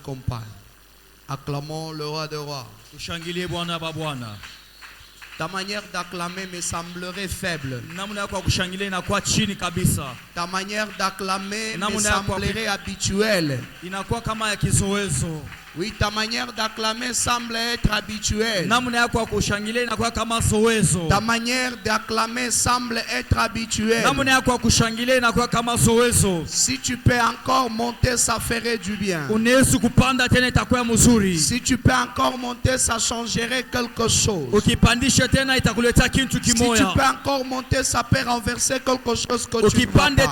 accompagne. Acclamons le roi des rois. Ta manière d'acclamer me semblerait faible. Ta manière d'acclamer me semblerait habituelle. Oui, ta manière d'acclamer semble être habituelle. Ta manière d'acclamer semble être habituelle. Si tu peux encore monter, ça ferait du bien. Si tu peux encore monter, ça changerait quelque chose. Si tu peux encore monter, ça peut renverser quelque chose que tu vois pas.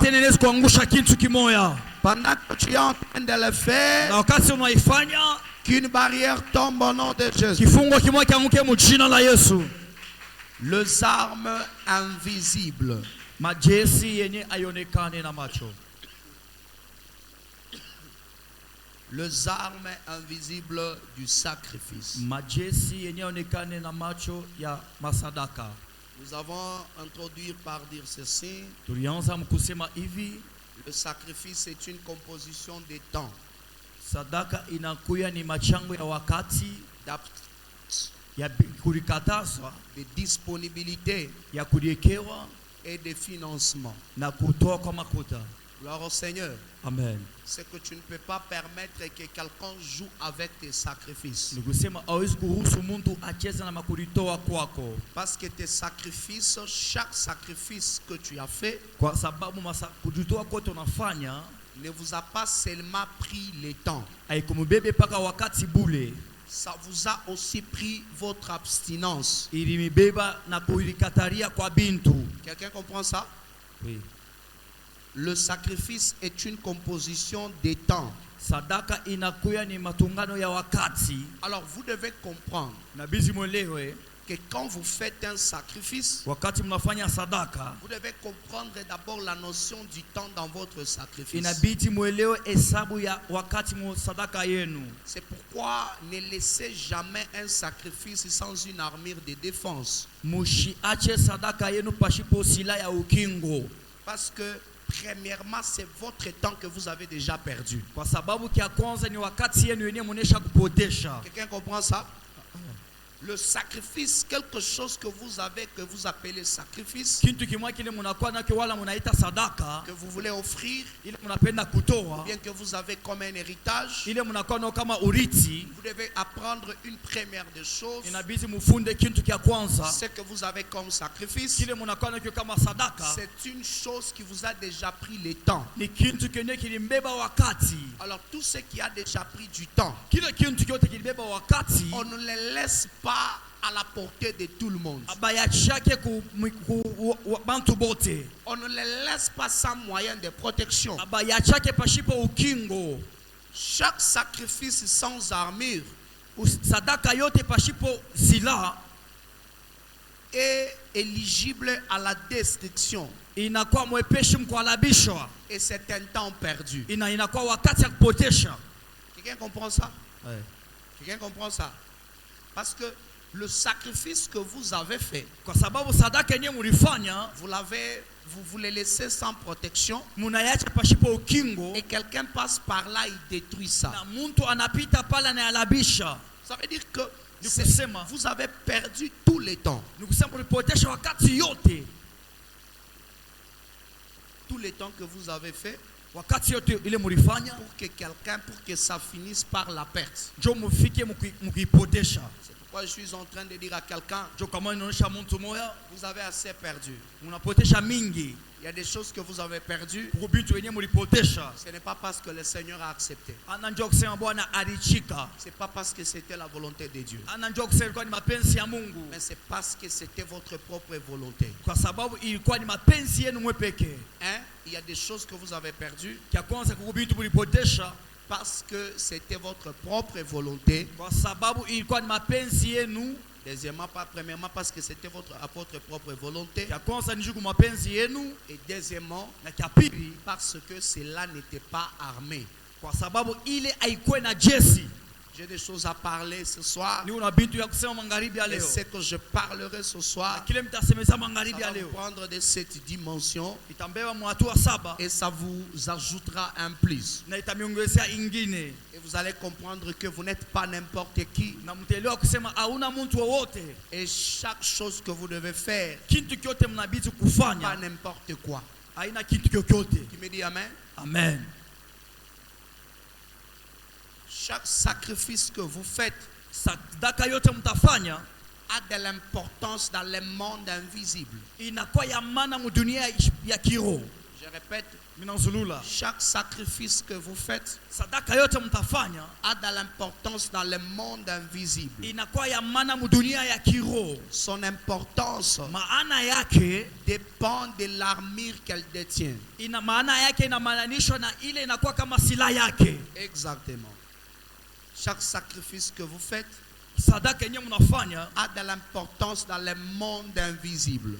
Pendant que tu es en train de le faire, qu'une barrière tombe au nom de Jésus. Les armes invisibles. Les armes invisibles du sacrifice. Nous avons introduit par dire ceci. Le sacrifice est une composition des temps. Sadaka inakuya ni machango ya wakati ya kulikatazwa, de disponibilité ya kuliekewa et de financement. Na kutoa kwa makuta. Gloire au Seigneur. Amen. C'est que tu ne peux pas permettre que quelqu'un joue avec tes sacrifices. Parce que tes sacrifices, chaque sacrifice que tu as fait, ne vous a pas seulement pris le temps. Ça vous a aussi pris votre abstinence. Quelqu'un comprend ça? Oui. Le sacrifice est une composition des temps. Sadaka inakuya ni matungano ya wakati. Alors vous devez comprendre que quand vous faites un sacrifice, wakati mnafanya sadaka, vous devez comprendre d'abord la notion du temps dans votre sacrifice. Inabidi muelewe hesabu ya wakati mu sadaka yenu. C'est pourquoi ne laissez jamais un sacrifice sans une armure de défense. Mushiache sadaka yenu pashipo sila ya ukingo. Parce que premièrement, c'est votre temps que vous avez déjà perdu. Quelqu'un comprend ça? Le sacrifice, quelque chose que vous avez, que vous appelez sacrifice, que vous voulez offrir, bien que vous avez comme un héritage, vous devez apprendre une première des choses. Ce que vous avez comme sacrifice, c'est une chose qui vous a déjà pris le temps. Alors tout ce qui a déjà pris du temps, on ne les laisse pas à la portée de tout le monde. On ne les laisse pas sans moyen de protection. Chaque sacrifice sans armure est éligible à la destruction. Et c'est un temps perdu. Quelqu'un comprend ça? Ouais. Quelqu'un comprend ça? Parce que le sacrifice que vous avez fait, vous le laissez sans protection, et quelqu'un passe par là, il détruit ça. Ça veut dire que vous avez perdu tout le temps. Tout le temps que vous avez fait pour que quelqu'un, pour que ça finisse par la perte. C'est pourquoi je suis en train de dire à quelqu'un, vous avez assez perdu. Il y a des choses que vous avez perdues. Ce n'est pas parce que le Seigneur a accepté. Ce n'est pas parce que c'était la volonté de Dieu. Mais c'est parce que c'était votre propre volonté. Il y a des choses que vous avez perdues parce que c'était votre propre volonté. Deuxièmement, premièrement, parce que c'était votre propre volonté. Et deuxièmement, parce que cela n'était pas armé. J'ai des choses à parler ce soir. Et ce que je parlerai ce soir, ça va vous prendre de cette dimension et ça vous ajoutera un plus. Et vous allez comprendre que vous n'êtes pas n'importe qui. Et chaque chose que vous devez faire, pas n'importe quoi. Qui me dit amen? Amen. Chaque sacrifice que vous faites a de l'importance dans le monde invisible. Je répète, chaque sacrifice que vous faites a de l'importance dans le monde invisible. Son importance dépend de l'armure qu'elle détient. Exactement. Chaque sacrifice que vous faites a de l'importance dans le monde invisible.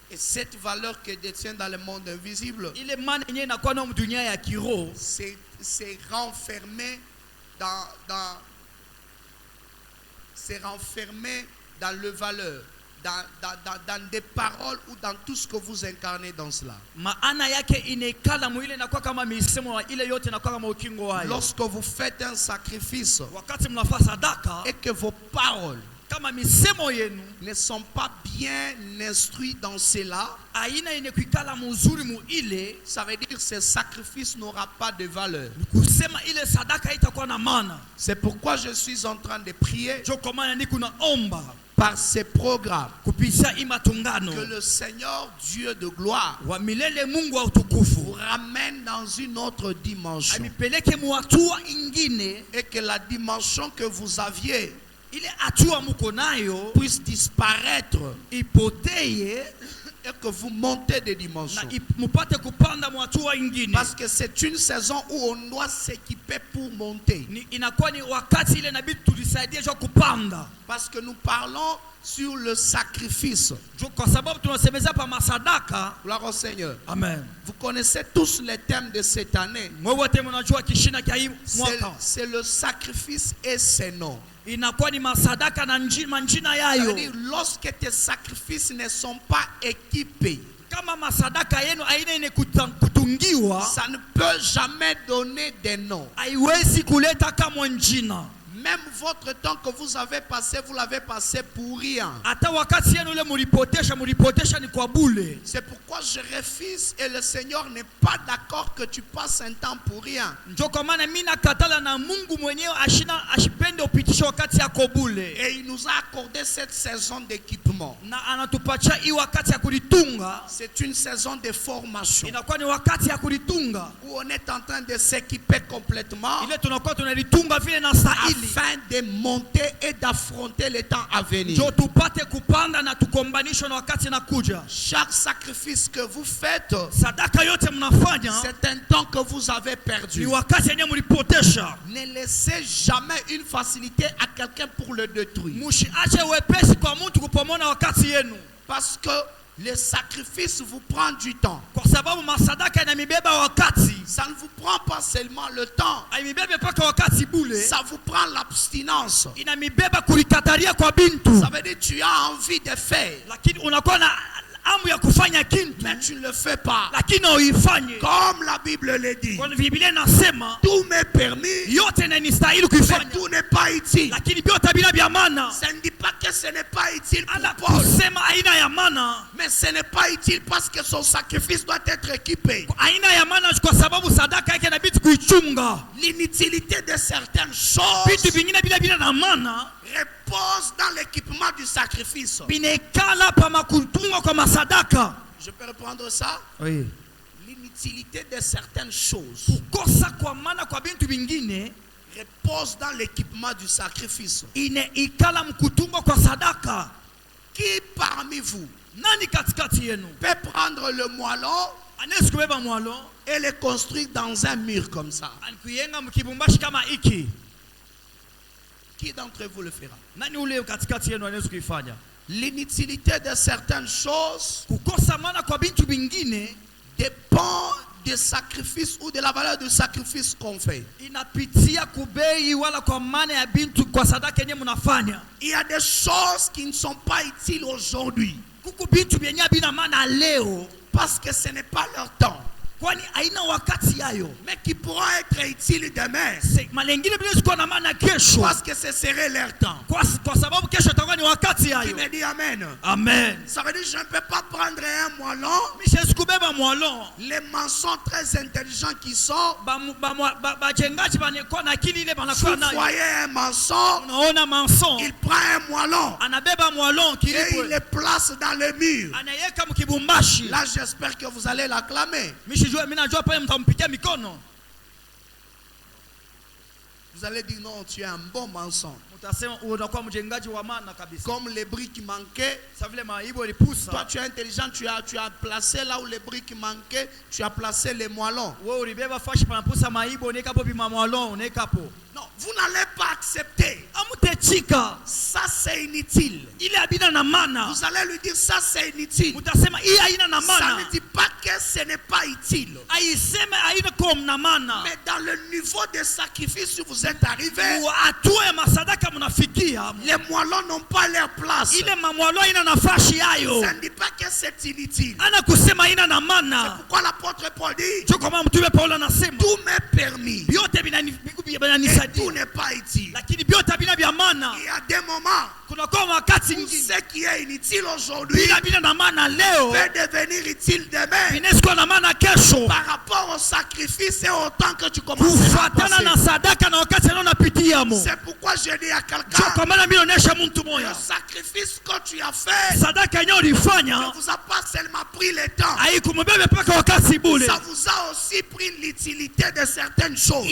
Et cette valeur que détient dans le monde invisible, c'est renfermé dans le valeur, dans des paroles ou dans tout ce que vous incarnez dans cela. Lorsque vous faites un sacrifice et que vos paroles ne sont pas bien instruits dans cela, ça veut dire que ce sacrifice n'aura pas de valeur. C'est pourquoi je suis en train de prier par ces programmes que le Seigneur Dieu de gloire vous ramène dans une autre dimension et que la dimension que vous aviez puisse disparaître et que vous montez des dimensions. Parce que c'est une saison où on doit s'équiper pour monter. Parce que nous parlons sur le sacrifice. Gloire au Seigneur. Amen. Vous connaissez tous les thèmes de cette année. C'est le sacrifice et ses noms. Lorsque tes sacrifices ne sont pas équipés, ça ne peut jamais donner des noms. Même votre temps que vous avez passé, vous l'avez passé pour rien. C'est pourquoi je refuse et le Seigneur n'est pas d'accord que tu passes un temps pour rien. Et il nous a accordé cette saison d'équipement. C'est une saison de formation où on est en train de s'équiper complètement afin de monter et d'affronter les temps à venir. Chaque sacrifice que vous faites, c'est un temps que vous avez perdu. Ne laissez jamais une facilité à quelqu'un pour le détruire. Parce que le sacrifice vous prend du temps. Ça ne vous prend pas seulement le temps. Ça vous prend l'abstinence. Ça veut dire que tu as envie de faire, mais tu ne le fais pas. Comme la Bible le dit, tout m'est permis, mais tout n'est pas utile. Ça ne dit pas que ce n'est pas utile pour Paul, mais ce n'est pas utile parce que son sacrifice doit être équipé. L'inutilité de certaines choses repose dans l'équipement du sacrifice. Je peux reprendre ça? Oui. L'inutilité de certaines choses repose dans l'équipement du sacrifice. Qui parmi vous peut prendre le moellon et le construire dans un mur comme ça? Qui d'entre vous le fera? L'inutilité de certaines choses dépend des sacrifices ou de la valeur du sacrifice qu'on fait. Il y a des choses qui ne sont pas utiles aujourd'hui. Parce que ce n'est pas leur temps. Mais qui pourra être utile demain. Parce que ce serait leur temps. Qui me dit amen. Amen. Ça veut dire que je ne peux pas prendre un moellon. Les maçons très intelligents qui sont. Si vous voyez un maçon, il prend un moellon et il le place dans le mur. Là, j'espère que vous allez l'acclamer. Vous allez dire non, tu es un bon maçon. Comme les briques manquaient, toi tu es intelligent, tu as placé là où les briques manquaient, tu as placé les moellons. Non, vous n'allez pas accepter. Ça c'est inutile. Vous allez lui dire ça c'est inutile. Ça ne dit pas que ce n'est pas utile. Mais dans le niveau de sacrifice où vous êtes arrivé, les moellons n'ont pas leur place. Ça ne dit pas que c'est inutile. C'est pourquoi l'apôtre Paul dit tout m'est permis et tout n'est pas utile. Il y a des moments où ce qui est inutile aujourd'hui peut devenir utile demain par rapport au sacrifice et au temps que tu commences à passer. C'est pourquoi je dis à quelqu'un, le sacrifice que tu as fait ne vous a pas seulement pris le temps, ça vous a aussi pris l'utilité de certaines choses.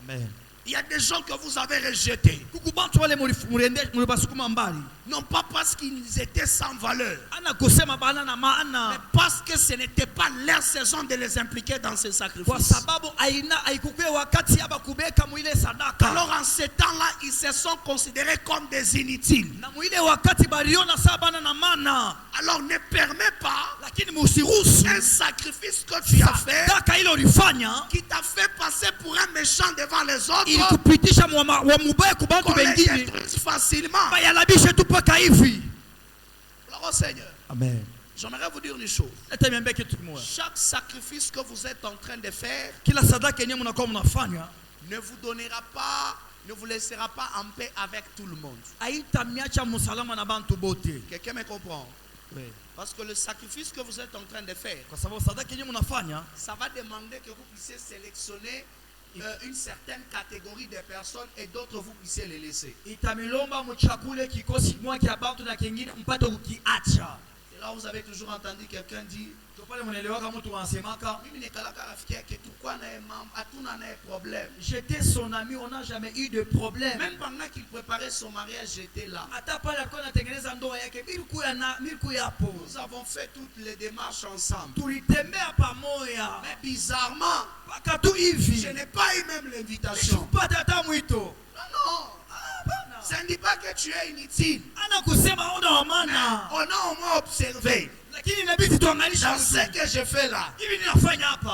Amen. Il y a des gens que vous avez rejetés. Non pas parce qu'ils étaient sans valeur, mais parce que ce n'était pas leur saison de les impliquer dans ces sacrifices. Alors en ce temps-là, ils se sont considérés comme des inutiles. Alors ne permets pas un sacrifice que tu as fait qui t'a fait passer pour un méchant devant les autres qu'on les détruise facilement. Alors Seigneur, amen. J'aimerais vous dire une chose. Chaque sacrifice que vous êtes en train de faire ne vous donnera pas, ne vous laissera pas en paix avec tout le monde. Quelqu'un me comprend? Oui. Parce que le sacrifice que vous êtes en train de faire, ça va demander que vous puissiez sélectionner une certaine catégorie de personnes et d'autres vous puissiez les laisser. Et là vous avez toujours entendu quelqu'un dire j'étais son ami, on n'a jamais eu de problème. Même pendant qu'il préparait son mariage, j'étais là. Nous avons fait toutes les démarches ensemble. Mais bizarrement, je n'ai pas eu même l'invitation. Non, non. Ça ne dit pas que tu es inutile. On a au moins observé. Dans ce que je fais là,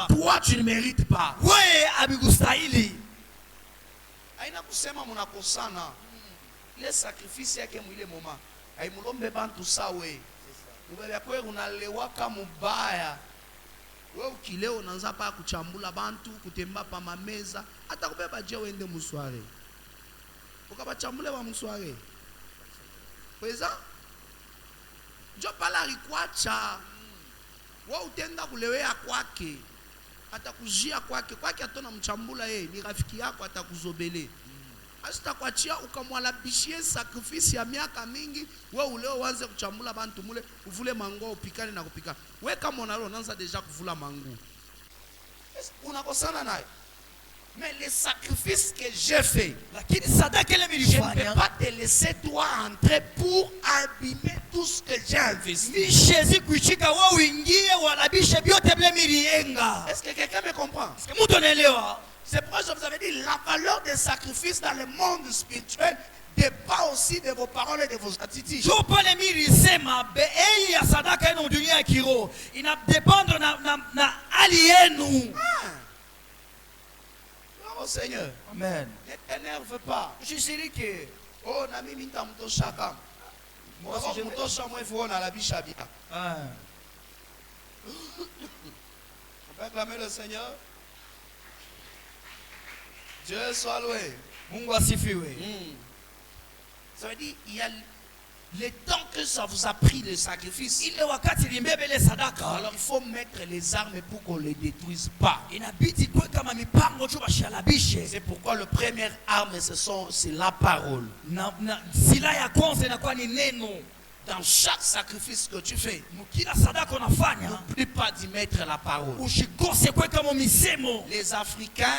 toi tu ne mérites pas. Les sacrifices yake mwile moma aimulombe bantu sawe ubebe unalewaka mubaya wewe ukileo unaanza pa kuchambula bantu kutemba pa mameza hata kubeba je wende musware ukabachambule wa musware kweza jo pala rikwacha wewe utenda kulewea kwake atakujia kwake atona mchambula yeye ni rafiki yako atakuzobele. Asitakwachia ukamwalabishie sacrifice ya miaka mingi wewe uleo uanze kuchambula bantu mule uvule mango upikane na kupika. Wewe kama unalo unaanza deja kuvula mango. Unakosana naye. Mais les sacrifices que j'ai fait, je ne peux pas te laisser toi entrer pour abîmer tout ce que j'ai investi. Est-ce que quelqu'un me comprend? C'est pourquoi je vous avais dit la valeur des sacrifices dans le monde spirituel dépend aussi de vos paroles et de vos attitudes. Il va dépendre na alienu. Oh Seigneur. Amen. Ne t'énerve pas. Je suis que oh nami minta mto shaka. Moi si je mto shaka moi faut na la bishabia. On peut acclamer le Seigneur. Dieu soit loué. Mungu asifiwe. Ça veut dire il y a le temps que ça vous a pris le sacrifice. Alors il faut mettre les armes pour qu'on ne les détruise pas. C'est pourquoi le premier arme c'est la parole. Dans chaque sacrifice que tu fais, n'oublie pas d'y mettre la parole. Les Africains,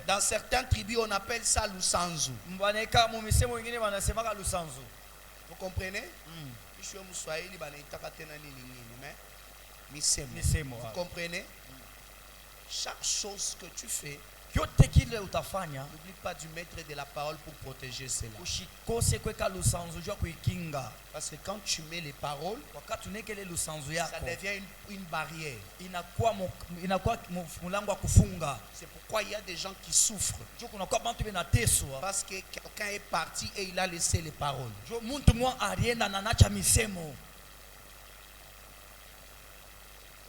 dans certaines tribus, on appelle ça Lusanzu. Vous comprenez? Vous comprenez? Chaque chose que tu fais, n'oublie pas de mettre de la parole pour protéger cela. Parce que quand tu mets les paroles, ça devient une barrière. C'est pourquoi il y a des gens qui souffrent. Parce que quelqu'un est parti et il a laissé les paroles.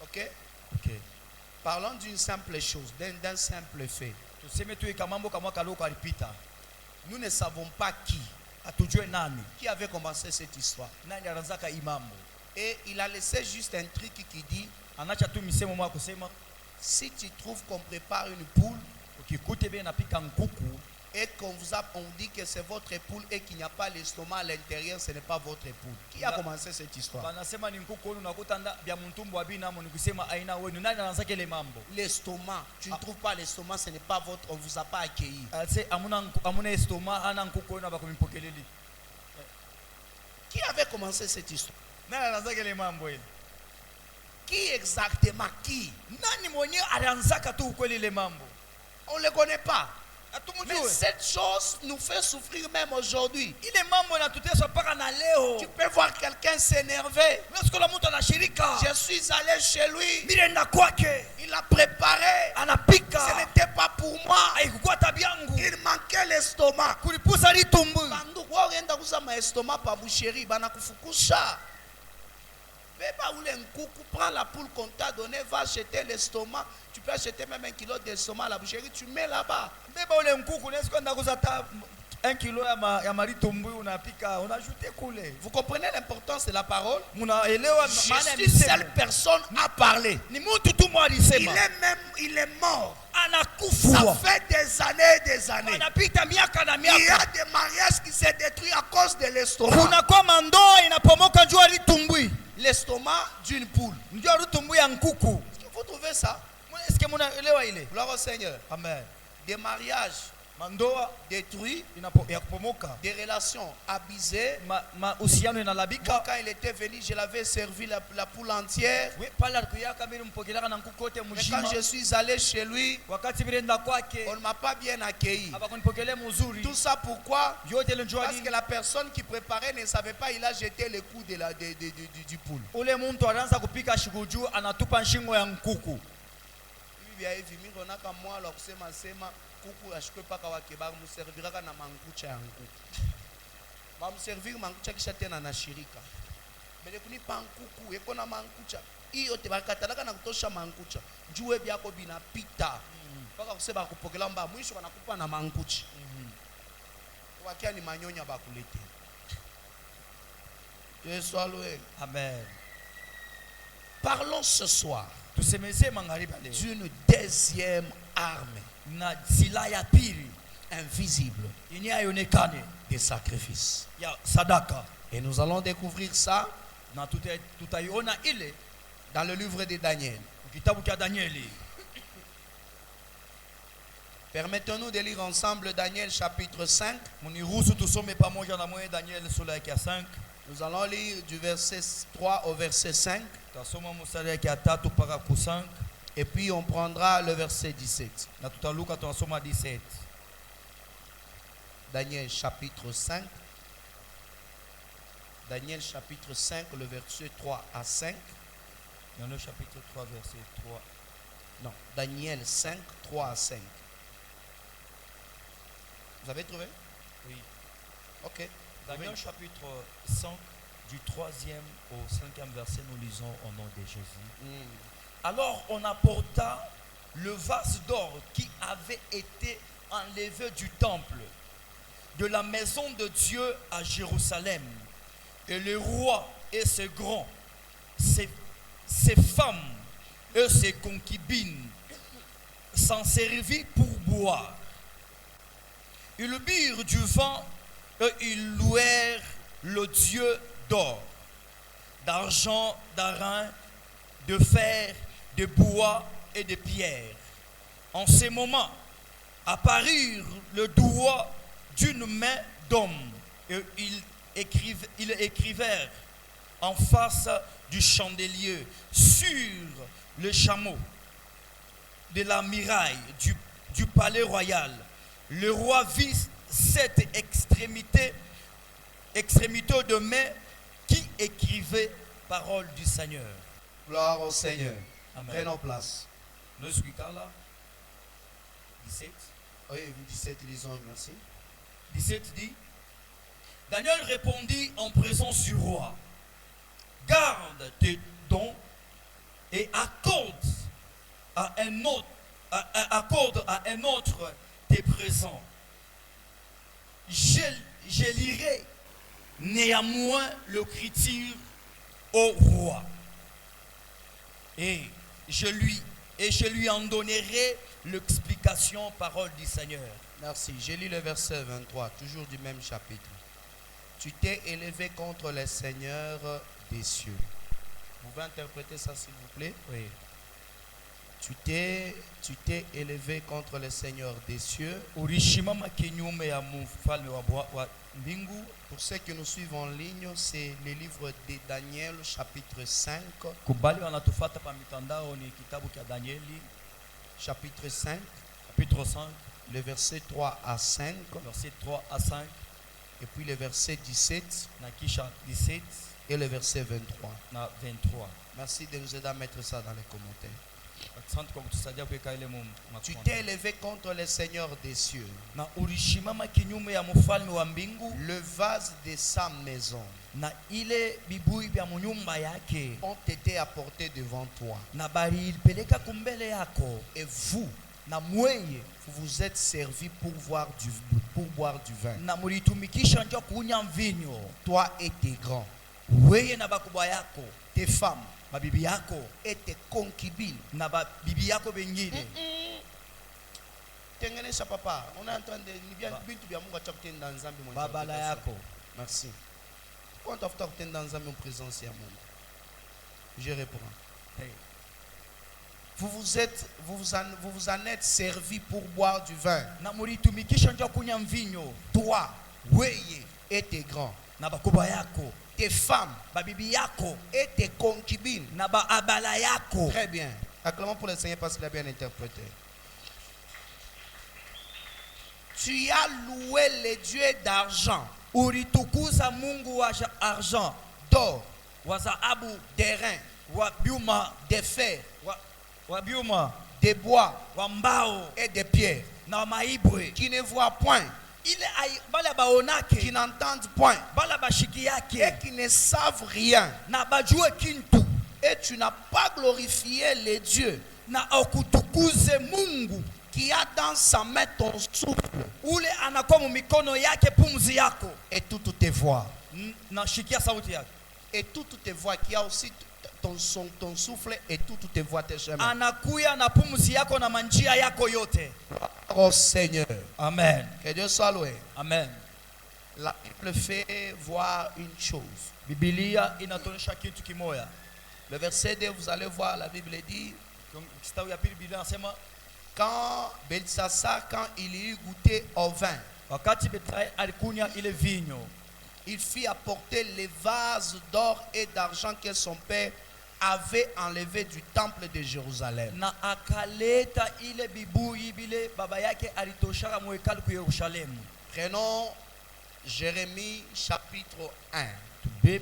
Ok? Parlons d'une simple chose, d'un simple fait. Nous ne savons pas qui avait commencé cette histoire. Et il a laissé juste un truc qui dit, si tu trouves qu'on prépare une poule et on dit que c'est votre poule et qu'il n'y a pas l'estomac à l'intérieur, ce n'est pas votre poule. Qui a commencé cette histoire? L'estomac, tu ne trouves pas l'estomac, ce n'est pas votre, on ne vous a pas accueilli. Qui avait commencé cette histoire? Qui exactement? Qui? On ne le connaît pas. Mais cette chose nous fait souffrir même aujourd'hui. Tu peux voir quelqu'un s'énerver. Je suis allé chez lui. Il a préparé. Ce n'était pas pour moi. Il manquait l'estomac. Prends la poule qu'on t'a donnée, va acheter l'estomac. Tu peux acheter même 1 kilo d'estomac à la boucherie, tu mets là-bas. 1 kilo Vous comprenez l'importance de la parole? Jésus, seule personne a parlé. Il est mort. Ça fait des années et des années. Il y a des mariages qui s'est détruits à cause de l'estomac. L'estomac d'une poule. Est-ce que vous trouvez ça? Gloire au Seigneur. Amen. Des mariages détruits, des relations abusées. Moi, quand il était venu, je l'avais servi la poule entière. Mais quand je suis allé chez lui, on ne m'a pas bien accueilli. Tout ça pourquoi? Parce que la personne qui préparait ne savait pas, il a jeté le coup du poule. Kuku ashikwe paka wake ba muserviraka na mankucha ya nkuku. Ba muservir mankucha kisha tena na shirika. Bele kunipa nkuku eko na mankucha. Iyo te bakatalaka na kutosha mankucha. Njue byako binapita. Paka kusema kupokela mba mwisho wanakupa na mankuchi. Wakia ni manyonya bakulete. Yesu alwe. Amen. Parlons ce soir d'une deuxième arme invisible des sacrifices. Et nous allons découvrir ça dans le livre de Daniel. Permettons-nous de lire ensemble Daniel chapitre 5. Nous allons lire du verset 3 au verset 5. Et puis on prendra le verset 17. Daniel chapitre 5. Daniel chapitre 5, le verset 3 à 5. Daniel chapitre 3, verset 3. Non, Daniel 5, 3 à 5. Vous avez trouvé? Oui. Ok. Daniel chapitre 5, du 3e au 5e verset, nous lisons au nom de Jésus. Alors on apporta le vase d'or qui avait été enlevé du temple, de la maison de Dieu à Jérusalem. Et le roi et ses grands, ses femmes et ses concubines s'en servit pour boire. Ils burent du vin et ils louèrent le Dieu d'or, d'argent, d'airain, de fer, de bois et de pierre. En ce moment, apparurent le doigt d'une main d'homme et ils écrivirent en face du chandelier sur le chameau de la muraille du palais royal. Le roi vit cette extrémité de main qui écrivait parole du Seigneur. Gloire au Seigneur. Amen. Prenons place. Nous sommes là. 17. Oui, 17, lisons, merci. 17 dit, Daniel répondit en présence du roi, garde tes dons et accorde à un autre tes présents. Je lirai néanmoins l'écriture au roi et je lui en donnerai l'explication, parole du Seigneur. Merci. J'ai lu le verset 23, toujours du même chapitre. Tu t'es élevé contre les seigneurs des cieux. Vous pouvez interpréter ça s'il vous plaît? Oui. Tu t'es élevé contre les seigneurs des cieux. Pour ceux qui nous suivent en ligne, c'est le livre de Daniel chapitre 5. Chapitre 5. Chapitre 5. Le verset 3 à 5. Verset 3 à 5. Et puis le verset 17. 17. Et le verset 23. 23. Merci de nous aider à mettre ça dans les commentaires. Tu t'es élevé contre les seigneurs des cieux. Le vase de sa maison ont été apportés devant toi. Et vous vous êtes servis pour boire du vin. Toi et tes grands, tes femmes et tes concubines. Tengeneza papa, on est en train de merci. On t'a fait dans en présence. Je réponds. Vous vous en êtes servi pour boire du vin. Toi, et tes grands, tes femmes et tes concubines. Très bien. Acclamons pour le Seigneur parce qu'il a bien interprété. Tu as loué les dieux d'argent, Ulitukuza Mungu wa argent, d'or, wa dhahabu, d'airain, wa byuma, de fer, wa byuma, de bois, wa mbao et de pierres, na maibwe, qui ne voient point, qui n'entendent point, et qui ne savent rien. Et tu n'as pas glorifié les dieux qui a dans sa main ton souffle et toutes tes voix. Et toutes tes voix qui a aussi ton souffle et toutes tes voix, tes chemins. Oh Seigneur. Amen. Que Dieu soit loué. Amen. La Bible fait voir une chose. Le verset 2, vous allez voir, la Bible dit, quand Belsassar, quand il eut goûté au vin, il fit apporter les vases d'or et d'argent que son père avait enlevé du temple de Jérusalem. Prenons Jérémie chapitre 1. C'est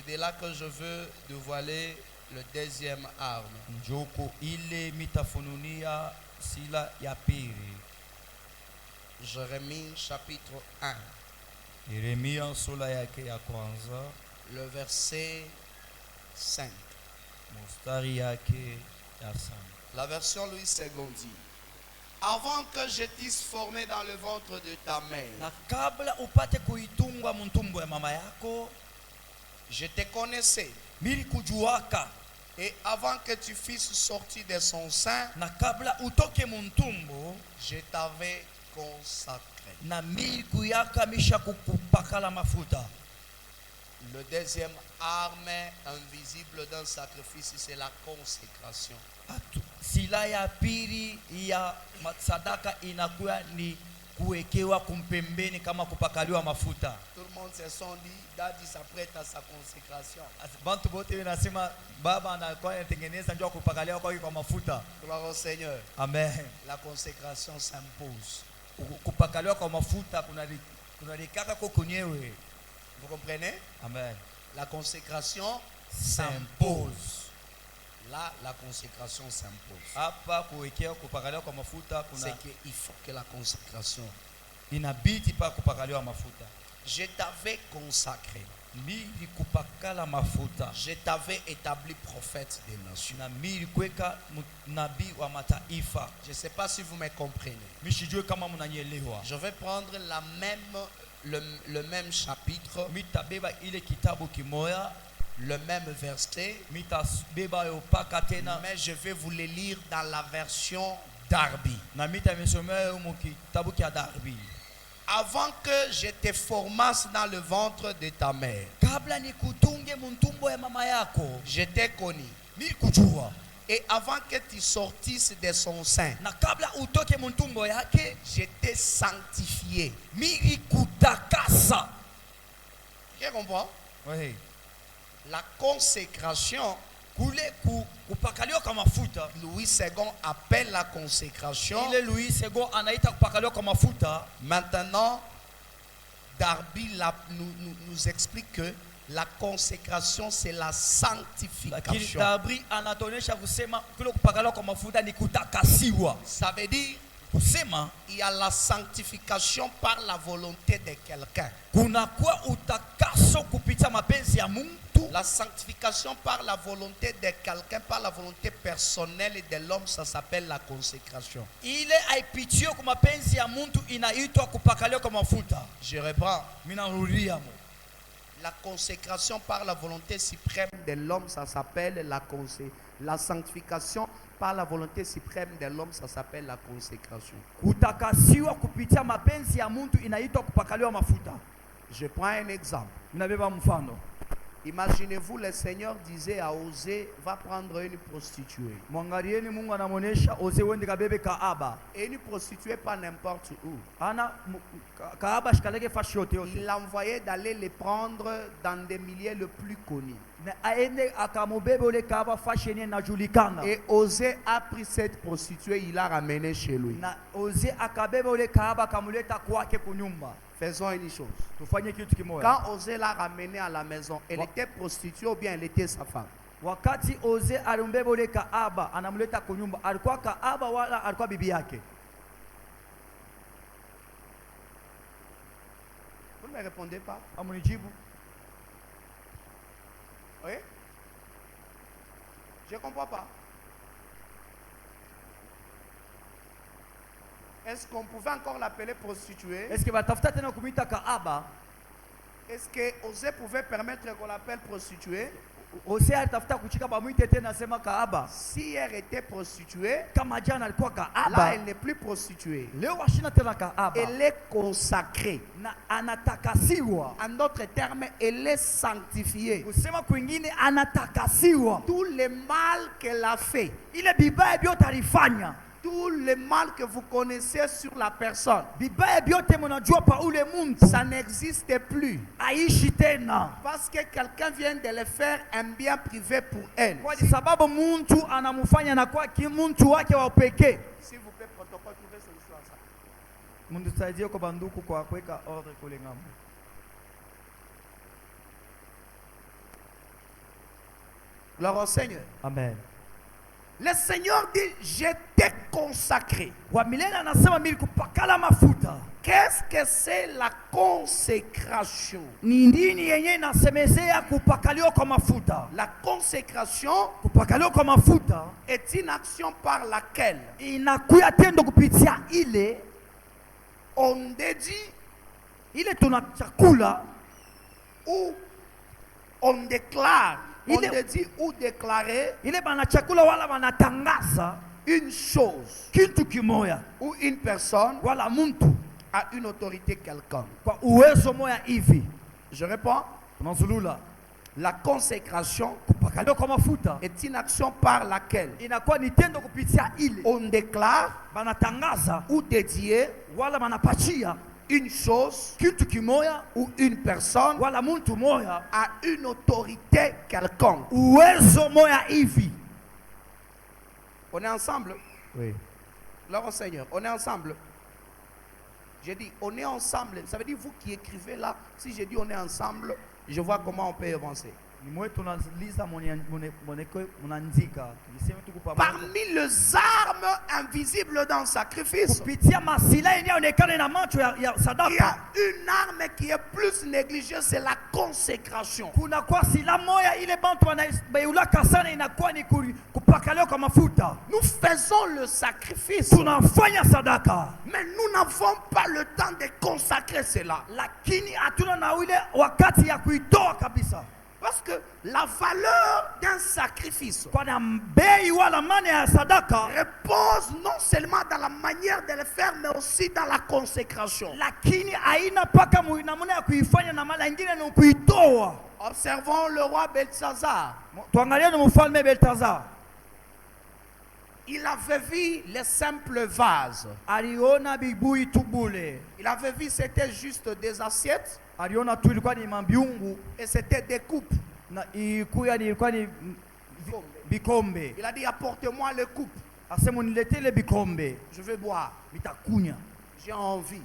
de là que je veux dévoiler le deuxième arme. Jérémie chapitre 1. Le verset 5. La version Louis II dit: avant que je t'eusse formé dans le ventre de ta mère, je te connaissais. Et avant que tu fisses sorti de son sein, je t'avais consacré. Le deuxième arme invisible d'un sacrifice, c'est la consécration. Sila ya pili ya sadaka inakuwa ni kuwekewa kumpembeni kama kupakaliwa mafuta. Tout le monde se sont dit, Daddy s'apprête à sa consécration. Bantu bote wanasema baba anakuwa anatengeneza njoo kupakaliwa kwa mafuta. Gloire au Seigneur. Amen. La consécration s'impose. Kupakaliwa kwa mafuta kuna likaka kukunyewe. Vous comprenez? Amen. La consécration s'impose. Là, la consécration s'impose. C'est qu'il faut que la consécration. Je t'avais consacré. Je t'avais établi prophète des nations. Je ne sais pas si vous me comprenez. Je vais prendre le même chapitre, le même verset, mais je vais vous le lire dans la version Darby. Avant que je te formasse dans le ventre de ta mère, je t'ai connu. Et avant que tu sortisses de son sein, je t'ai sanctifié. Tu comprends? Oui. La consécration, Louis II appelle la consécration. Maintenant, Darby nous explique que la consécration, c'est la sanctification. Ça veut dire il y a la sanctification par la volonté de quelqu'un. La sanctification par la volonté de quelqu'un, par la volonté personnelle de l'homme, ça s'appelle la consécration. Je reprends. La consécration par la volonté suprême de l'homme, ça s'appelle la sanctification par la volonté suprême de l'homme, ça s'appelle la consécration. Je prends un exemple. Imaginez-vous, le Seigneur disait à Osée, va prendre une prostituée. Et une prostituée pas n'importe où. Il l'envoyait d'aller les prendre dans des milieux les plus connus. Et Osée a pris cette prostituée, il l'a ramenée chez lui. Faisons une chose. Quand Osée l'a ramenée à la maison, elle était prostituée ou bien elle était sa femme? Wakati Osée alimbeba Kaaba anamleta kunyumba, alikuwa Kaaba wala alikuwa bibi yake? Vous ne me répondez pas? Amunijibu. Oui? Je ne comprends pas. Est-ce qu'on pouvait encore l'appeler prostituée? Est-ce que batafuta tena kumuita Kaaba? Est-ce que Osée pouvait permettre qu'on l'appelle prostituée? Osée alitafuta kuchika bamuite tena sema Kaaba. Si elle était prostituée, kama jana alikuwa Kaaba, là elle n'est plus prostituée. Leo washina tena Kaaba. Elle est consacrée. Na anatakasiwa. En d'autres termes, elle est sanctifiée. Kusema kwingine anatakasiwa. Tout le mal qu'elle a fait, ile bibaya byote alifanya, tout le mal que vous connaissez sur la personne, ça n'existe plus. Parce que quelqu'un vient de le faire un bien privé pour elle. S'il vous plaît, protocole, trouvez solution à ça. Gloire au Seigneur. Amen. Le Seigneur dit, je t'ai consacré. Qu'est-ce que c'est la consécration? La consécration est une action par laquelle on dédie ou on déclare. On dédie ou déclarer une chose ou une personne à une autorité quelconque. Je réponds. La consécration est une action par laquelle on déclare ou dédier une chose ou une personne à une autorité quelconque. On est ensemble? Oui. Alors, Seigneur, on est ensemble. J'ai dit, on est ensemble. Ça veut dire, vous qui écrivez là, si j'ai dit on est ensemble, je vois comment on peut avancer. Parmi les armes invisibles dans le sacrifice, il y a une arme qui est plus négligée, c'est la consécration. Nous faisons le sacrifice, mais nous n'avons pas le temps de consacrer cela. Parce que la valeur d'un sacrifice repose non seulement dans la manière de le faire, mais aussi dans la consécration. Observons le roi Belshazzar. Il avait vu les simples vases. Il avait vu c'était juste des assiettes. Et c'était des coupes. Il a dit apportez-moi les coupes. Je veux boire. J'ai envie.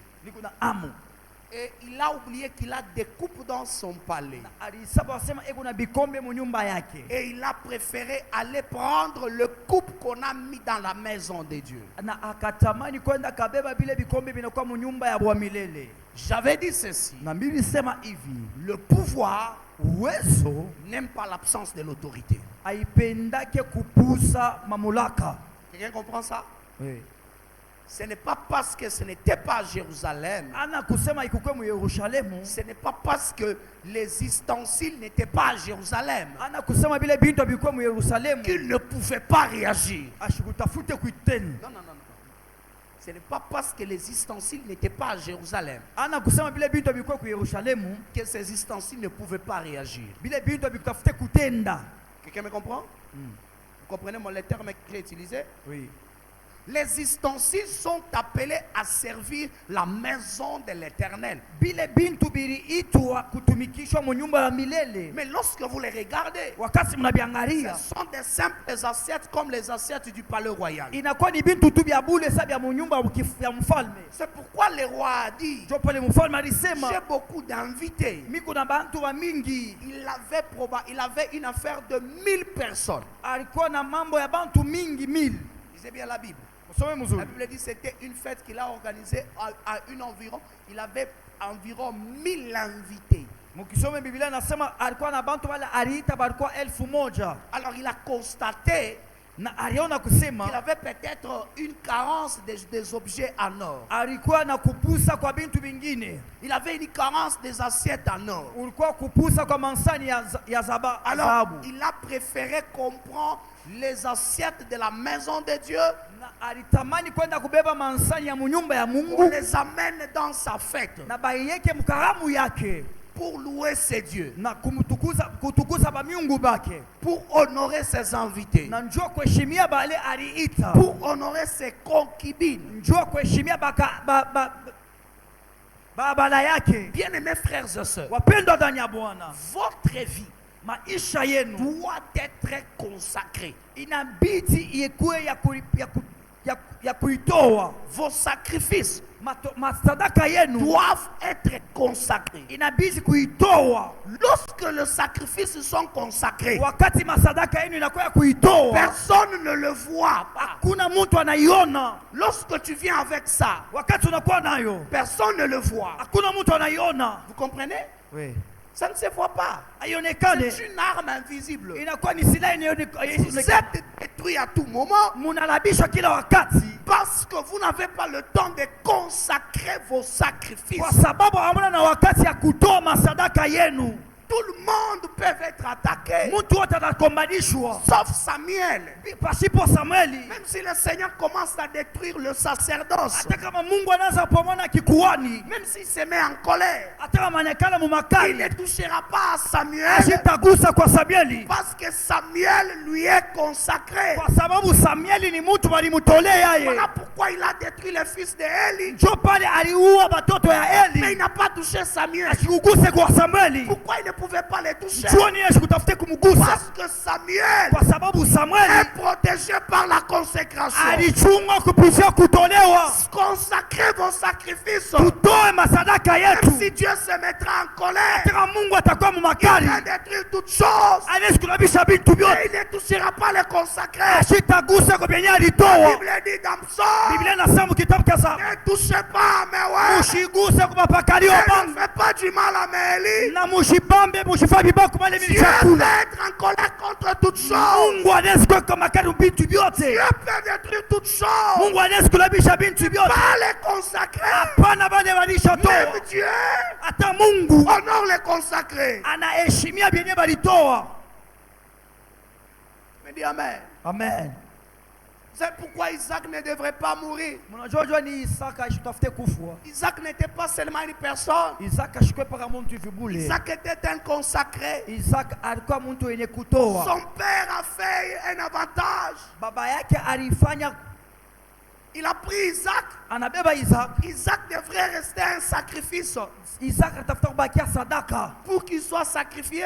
Et il a oublié qu'il a des coupes dans son palais. Et il a préféré aller prendre le coupe qu'on a mis dans la maison de Dieu. J'avais dit ceci. Le pouvoir n'aime pas l'absence de l'autorité. Quelqu'un comprend ça? Oui. Ce n'est pas parce que ce n'était pas à Jérusalem. Ce n'est pas parce que les ustensiles n'étaient pas à Jérusalem qu'ils ne pouvaient pas réagir. Non. Ce n'est pas parce que les ustensiles n'étaient pas à Jérusalem que ces ustensiles ne pouvaient pas réagir. Quelqu'un me comprend? Vous comprenez les termes que j'ai utilisés? Oui. Les ustensiles sont appelés à servir la maison de l'Éternel. Mais lorsque vous les regardez, ce sont des simples assiettes comme les assiettes du palais royal. C'est pourquoi le roi a dit, j'ai beaucoup d'invités. Il avait une affaire de 1000 personnes. Lisez bien la Bible. La Bible dit que c'était une fête qu'il a organisée à une environ. Il avait environ 1000 invités. Alors il a constaté qu'il avait peut-être une carence des objets en or. Il avait une carence des assiettes en or. Alors il a préféré comprendre les assiettes de la maison de Dieu. On les amène dans sa fête pour louer ses dieux, pour honorer ses invités, pour honorer ses concubines. Bien-aimés frères et sœurs, votre vie doit être consacrée. Vos sacrifices doivent être consacrés. Lorsque les sacrifices sont consacrés, personne ne le voit pas. Lorsque tu viens avec ça, personne ne le voit. Vous comprenez? Oui. Ça ne se voit pas. C'est une arme invisible. Vous êtes détruit à tout moment parce que vous n'avez pas le temps de consacrer vos sacrifices. Tout le monde peut être attaqué, sauf Samuel. Même si le Seigneur commence à détruire le sacerdoce, même s'il se met en colère, il ne touchera pas à Samuel parce que Samuel lui est consacré. Voilà pourquoi il a détruit le fils de Élie, mais il n'a pas touché Samuel. Pourquoi il ne pouvait pas les toucher? Parce que Samuel est protégé par la consécration. Consacrez vos sacrifices. Même si Dieu se mettra en colère, il va détruire toutes choses, et il ne touchera pas les consacrés. La Bible dit dans Psaume, ne touchez pas à mes ouais, ne fais pas du mal à mes Élie. Dieu peut être en colère contre toutes choses. Dieu peut détruire toutes choses, pas les consacrer. Même Dieu honore les consacrés. Mais dis Amen. Amen. C'est pourquoi Isaac ne devrait pas mourir. Isaac n'était pas seulement une personne. Isaac était un consacré. Son père a fait un avantage. Il a pris Isaac. Isaac devrait rester un sacrifice pour qu'il soit sacrifié.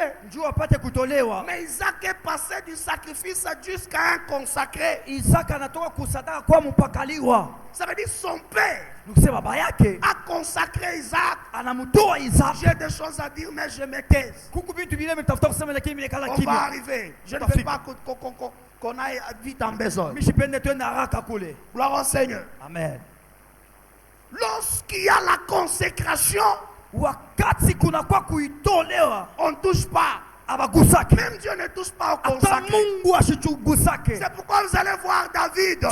Mais Isaac est passé du sacrifice jusqu'à un consacré. Ça veut dire son père a consacré Isaac. J'ai des choses à dire, mais je me tais. On va arriver. Je ne veux pas qu'on aille vite en besoin. Gloire au Seigneur. Amen. Lorsqu'il y a la consécration, on ne touche pas. Même Dieu ne touche pas au consacré. C'est pourquoi vous allez voir David.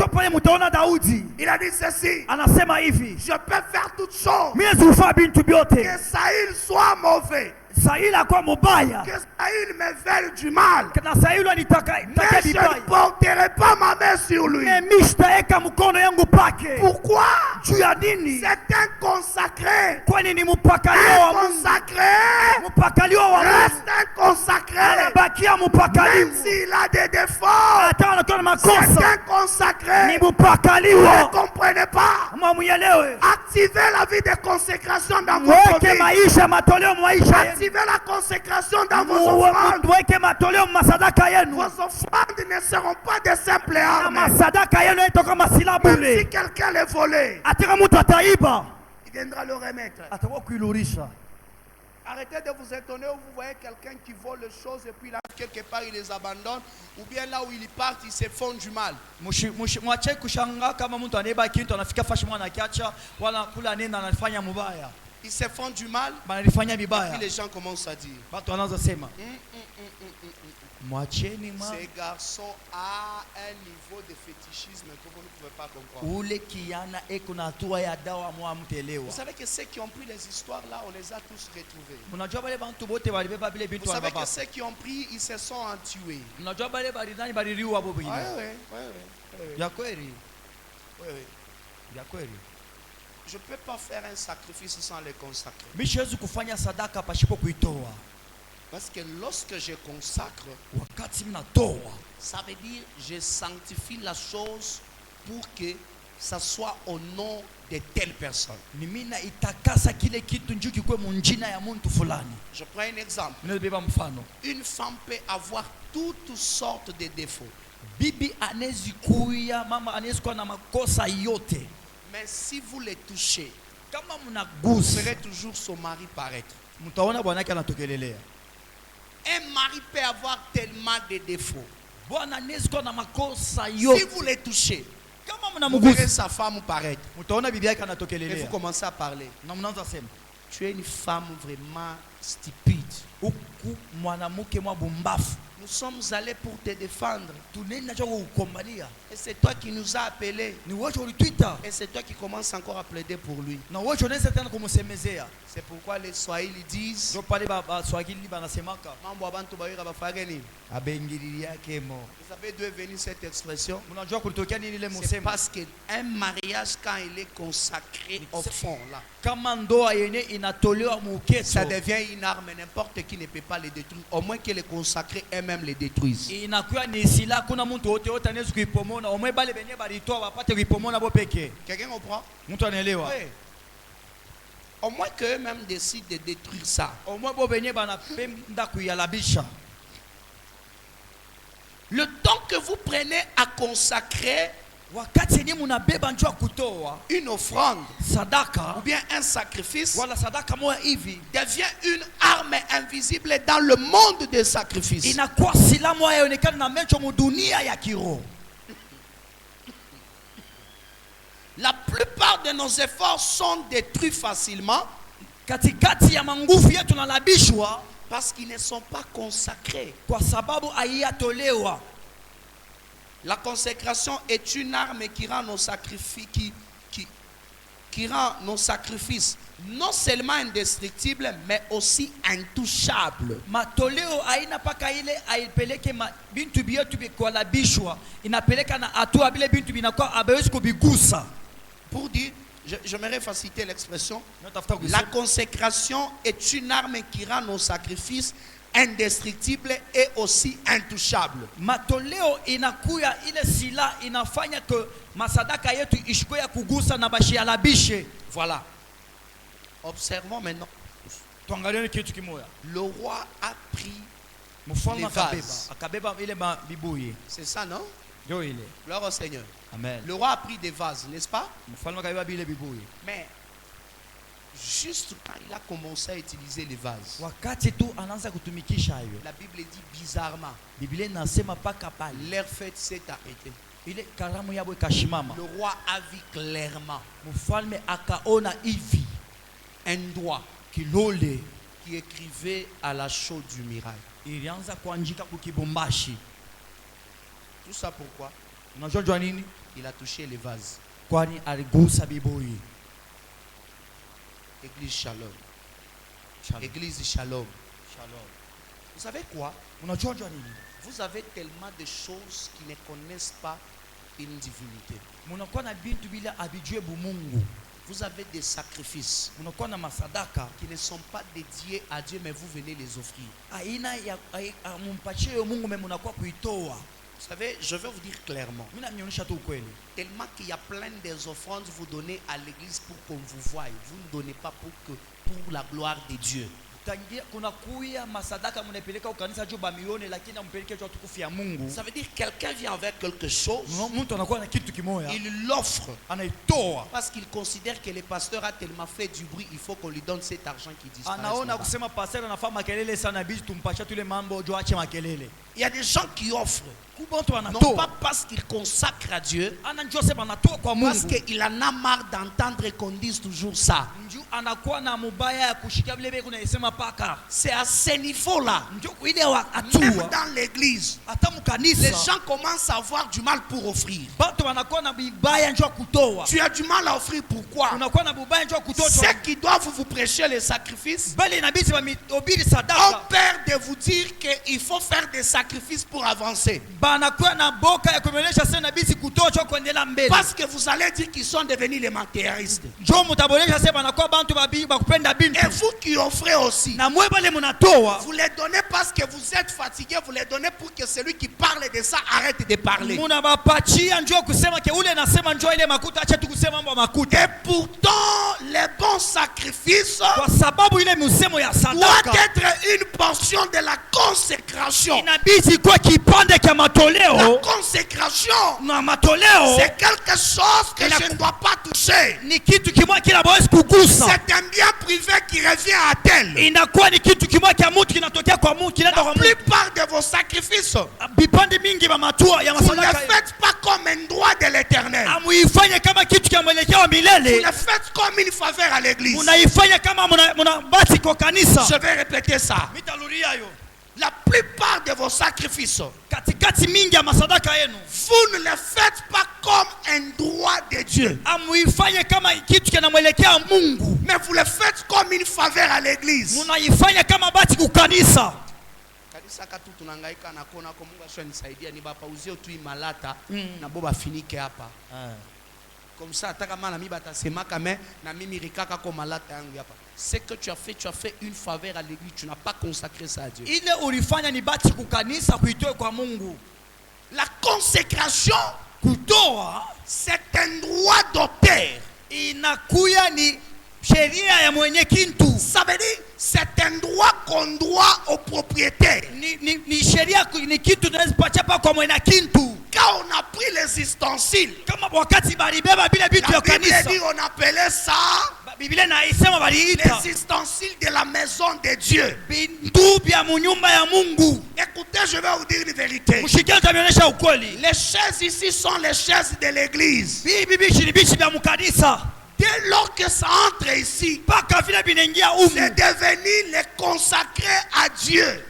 Il a dit ceci: je peux faire toutes choses, que Saïl soit mauvais, que Saïl me veuille du mal, mais je ne porterai pas ma main sur lui. Pourquoi? C'est un consacré. Un consacré reste un consacré, même s'il a des défauts. C'est un consacré. Vous ne comprenez pas? Activez la vie de consécration dans votre vie. Activez la consécration dans vos offrandes. Vos offrandes ne seront pas de simples armes. Même si quelqu'un les volé, il viendra le remettre. Arrêtez de vous étonner où vous voyez quelqu'un qui vole les choses et puis là, quelque part, il les abandonne. Ou bien là où il part, il se font du mal. Ils se font du mal. Et puis les gens commencent à dire: ces garçons a un niveau de fétichisme que vous ne pouvez pas comprendre. Vous savez que ceux qui ont pris les histoires là, on les a tous retrouvés. Vous savez que ceux qui ont pris, ils se sont entués. Je ne peux pas faire un sacrifice sans les consacrer. Parce que lorsque je consacre, ça veut dire je sanctifie la chose pour que ça soit au nom de telle personne. Je prends un exemple. Une femme peut avoir toutes sortes de défauts. Bibi anezi kuya, mama anezi kwa na makosa yote. Mais si vous les touchez, Kama vous serez toujours son mari paraître. Mutaona bwanake anatokelelea. Un mari peut avoir tellement de défauts. Bwana anezi kwa na makosa Si yote. vous les touchez, Kama vous verrez sa femme paraître. mutaona bibi yake Et anatokelelea. vous commencez à parler. Na mnaanza sema, Tu es une femme vraiment stupide. huku mwanamke mwa bumbafu. Nous sommes allés pour te défendre. Tunenda cho kukombalia. Et c'est toi qui nous as appelés. Ni wewe ulituita. Et c'est toi qui commences encore à plaider pour lui. Na wewe unaweza tena kumsemezea. C'est pourquoi les Swahili disent Ndio pale baba Swahili banasemaka. mambo abantu bayira bafanya nini? Abengilili yake mo. Vous savez d'où est venue cette expression? Mnajua kulitokea nini ile C'est msemo? parce qu'un mariage, quand il est consacré au fond, là, Kama ndoa yenye inatolewa muketo. ça devient une arme. N'importe qui ne peut pas les détruire. Au moins que les consacrés eux-mêmes les détruisent. Inakuwa ni sila kuna mtu wote wote anaweza kuipomona. Omwe bale benye balitoa wapate kuipomona bo peke. Quelqu'un comprend? Mtu anaelewa. Oui. Au moins qu'eux-mêmes décident de détruire ça. Omwe bo benye banapenda kuyalabisha. Le temps que vous prenez à consacrer Wakati ni munabeba njoo kutoa une offrande sadaka ou bien un sacrifice wala sadaka moja hivi devient une arme invisible dans le monde des sacrifices. inakuwa silaha moja inaonekana na macho mu dunia ya kiroho. La plupart de nos efforts sont détruits facilement Katikati ya manguvu yetu nalabishwa parce qu'ils ne sont pas consacrés. kwa sababu haiyatolewa. La consécration est une arme qui rend nos sacrifices, qui rend nos sacrifices non seulement indestructibles, mais aussi intouchables. Matoleo haina paka ile aipeleke bintu bietu bikwalabishwa, inapeleka na hatua bile bintu binakuwa abawezi kubigusa. Pour dire, j'aimerais faciliter l'expression, la consécration est une arme qui rend nos sacrifices indestructible et aussi intouchable. Matoleo inakuya ile sila inafanya ke masadaka yetu ishikwe ya kugusa na bashi alabishe. Voilà. Observons maintenant. Tuangalie kitu kimoja. Le roi a pris Mfalme vases. akabeba ile bibuyi. C'est ça, non? Ndio ile. Gloire au Seigneur. Amen. Le roi a pris des vases, n'est-ce pas? Mfalme akabeba bile bibuyi. Mais juste quand il a commencé à utiliser les vases, Wakati tu anaanza kutumikisha hiyo. la Bible dit bizarrement, Biblia inasema paka pale. leur fête s'est arrêtée. Ile karamu yabo ikashimama. Le roi a vu clairement Mfalme akaona hivi un doigt kilole qui écrivait à la chaux du mirail. ilianza kuandika kukibumbashi. Tout ça pourquoi? Unajua nini? Il a touché les vases. Kwani aligusa bibuyi. Église Shalom. Shalom. Église Shalom. Shalom. Vous savez quoi? Unajua nini? Vous avez tellement de choses qui ne connaissent pas une divinité. Munakuwa na bintu bila abijue bumungu. Vous avez des sacrifices Munakuwa na masadaka qui ne sont pas dédiés à Dieu, mais vous venez les offrir. aina ya mumpachie yo Mungu mimi munakuwa kuitoa. Vous savez, je vais vous dire clairement, Mimi namionyesha tu ukweli. tellement qu'il y a plein des offrandes vous donnez à l'église pour qu'on vous voie. Vous ne donnez pas pour la gloire de Dieu. Tangia kuna kuya masadaka munapeleka ukanisa juu ba milioni lakini ampeleke tu tukufu ya Mungu. Ça veut dire quelqu'un vient avec quelque chose, Mtu anakuwa na kitu kimoja. il l'offre Anaitoa. parce qu'il considère que le pasteur a tellement fait du bruit, il faut qu'on lui donne cet argent qui disparaît. Anaona kusema pastor anafanya makelele sana bizi tumpasha tule mambo juu ache makelele. Il y a des gens qui offrent, Kubantu non anatoa. pas parce qu'ils consacrent à Dieu, Anajua sema anatoa kwa parce Mungu. qu'il en a marre d'entendre qu'on dise toujours ça. Njoo anakuwa na mubaya ya kushikia vile vile kuna isema paka. C'est à ce niveau-là, Njoo ile wa même atua. dans l'église, Hata mkanisa. les gens commencent à avoir du mal pour offrir. Bantu wanakuwa na bibaya njoo kutoa. Tu as du mal à offrir, pourquoi? Unakuwa na bubaya njoo kutoa. Ceux qui doivent vous prêcher les sacrifices Bali inabidi wamihubiri ont sadaka. peur de vous dire qu'il faut faire des sacrifices pour avancer. Banakuwa na boka ya kumelesha sana inabidi kutoa cho kuendelea mbele. Parce que vous allez dire qu'ils sont devenus les matérialistes. Njoo mtabonesha sema banakuwa bantu bakupenda bintu. Et vous qui offrez aussi, Na mwe bale munatoa. vous les donnez parce que vous êtes fatigué, vous les donnez pour que celui qui parle de ça arrête de parler. Muna bapachia njoo kusema ke ule nasema njoo ile makuta acha tukusema mambo makuta. Et pourtant, les bons sacrifices Kwa sababu ile msemo ya doit sadaka être une portion de la consécration. inabidi kwa kipande cha La consécration, c'est quelque chose que je ne dois pas toucher. C'est un bien privé qui revient à tel. La plupart de vos sacrifices, vous ne faites pas comme un droit de l'éternel. Vous le faites comme une faveur à l'église. Je vais répéter ça. La plupart de vos sacrifices, vous ne le faites pas comme un droit de Dieu, mais vous le faites comme une faveur à l'église. Comme ça, ce que tu as fait une faveur à l'église, tu n'as pas consacré ça à Dieu. La consécration, c'est un droit d'auteur. Ça veut dire c'est un droit qu'on doit au propriétaire. Quand on a pris les ustensiles, la Bible dit on appelait ça les ustensiles de la maison de Dieu. Écoutez, je vais vous dire une vérité. Les chaises ici sont les chaises de l'église. Dès lors que ça entre ici, c'est devenu les consacrés à Dieu.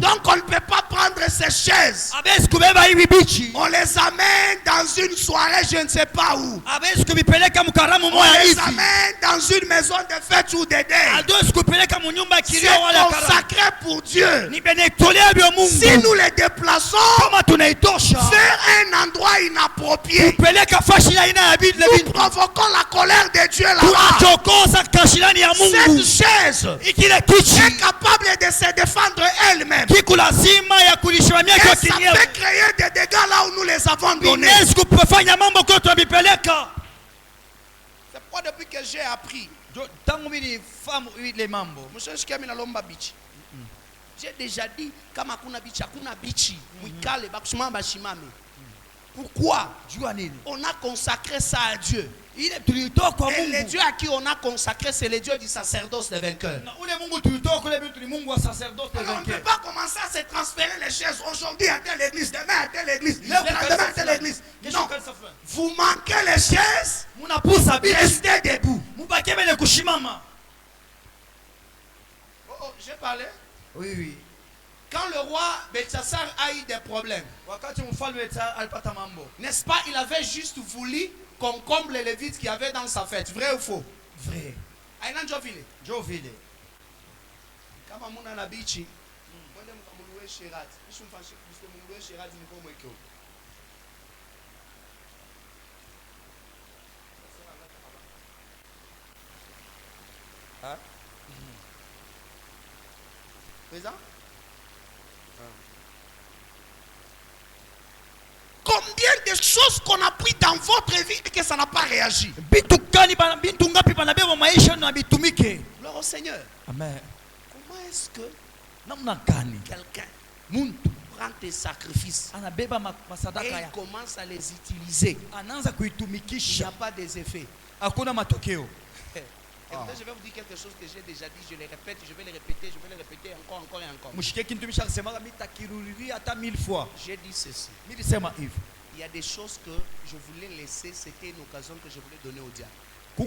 Donc on ne peut pas prendre ces chaises. On les amène dans une soirée, je ne sais pas où. On les amène dans une maison de fête ou de deuil. C'est consacré pour Dieu. Si nous les déplaçons vers un endroit inapproprié, nous provoquons la colère de Dieu là-bas. Cette chaise est capable de se défendre elle-même. Et ça peut créer des dégâts là où nous les avons donnés. C'est pourquoi depuis que j'ai appris, j'ai déjà dit, pourquoi on a consacré ça à Dieu? Et le Dieu à qui on a consacré, c'est le Dieu du sacerdoce des vainqueurs. Alors, on ne peut pas commencer à se transférer les chaises aujourd'hui à telle église, demain à telle église, demain à telle église. Non, vous manquez les chaises, restez debout. Oh, j'ai parlé? Oui. Quand le roi Belchassar a eu des problèmes, n'est-ce pas, il avait juste voulu qu'on comble les Lévites qu'il y avait dans sa fête. Vrai ou faux? Vrai. Aïna Jovile. Kama muna na bichi, mwende mkamuluwe shirat. Ishu mfashi muluwe shirat ni kwa mwekeo. Hein? Présent? Combien de choses qu'on a pris dans votre vie et que ça n'a pas réagi? Gloire au Seigneur. Amen. Comment est-ce que quelqu'un prend tes sacrifices et il commence à les utiliser? Il n'y a pas des effets. Écoutez, je vais vous dire quelque chose que j'ai déjà dit, je le répète, je vais le répéter encore et encore. J'ai dit ceci. Il y a des choses que je voulais laisser, c'était une occasion que je voulais donner au diable. Je